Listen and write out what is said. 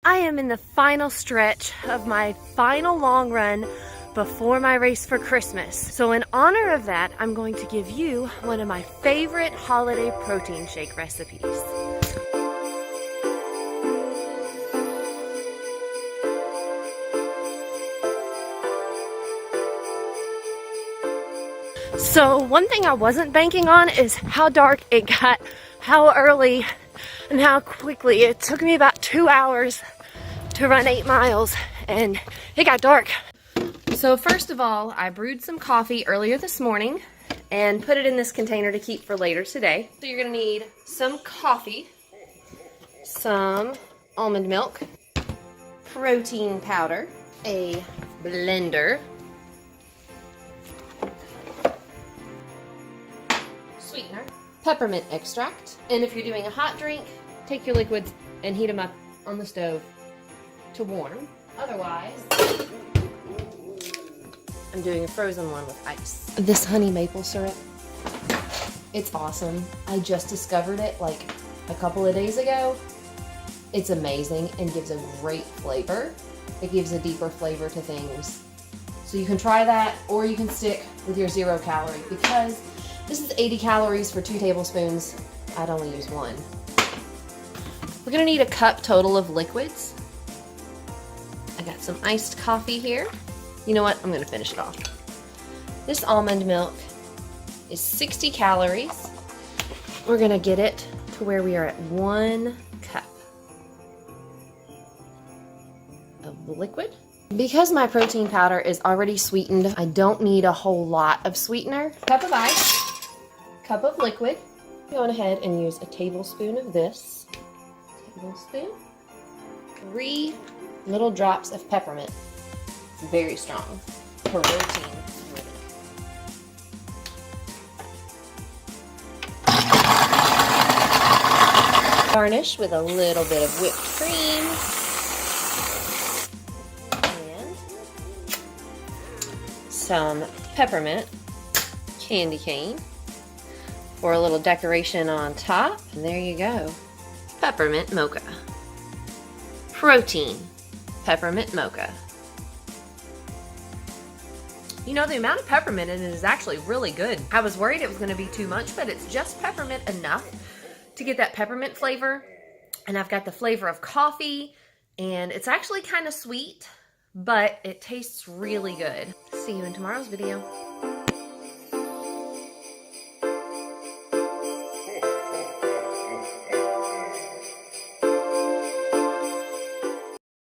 I am in the final stretch of my final long run before my race for Christmas. So in honor of that, I'm going to give you one of my favorite holiday protein shake recipes. So one thing I wasn't banking on is how dark it got, how early and how quickly. It took me about 2 hours to run 8 miles and it got dark. So first of all, I brewed some coffee earlier this morning and put it in this container to keep for later today. So you're gonna need some coffee, some almond milk, protein powder, a blender, sweetener, peppermint extract, and if you're doing a hot drink, take your liquids and heat them up on the stove to warm. Otherwise, I'm doing a frozen one with ice. This honey maple syrup, it's awesome. I just discovered it like a couple of days ago. It's amazing and gives a great flavor. It gives a deeper flavor to things. So you can try that, or you can stick with your 0 calorie, because this is 80 calories for 2 tablespoons. I'd only use 1. We're gonna need a cup total of liquids. I got some iced coffee here. You know what? I'm gonna finish it off. This almond milk is 60 calories. We're gonna get it to where we are at 1 cup of the liquid. Because my protein powder is already sweetened, I don't need a whole lot of sweetener. Cup of ice, cup of liquid. Go ahead and use a tablespoon of this. Tablespoon. 3 little drops of peppermint. It's very strong. Protein. Garnish with a little bit of whipped cream. And some peppermint candy cane for a little decoration on top. And there you go. Peppermint mocha. Protein. Peppermint mocha. You know, the amount of peppermint in it is actually really good. I was worried it was going to be too much, but it's just peppermint enough to get that peppermint flavor. And I've got the flavor of coffee, and it's actually kind of sweet, but it tastes really good. See you in tomorrow's video.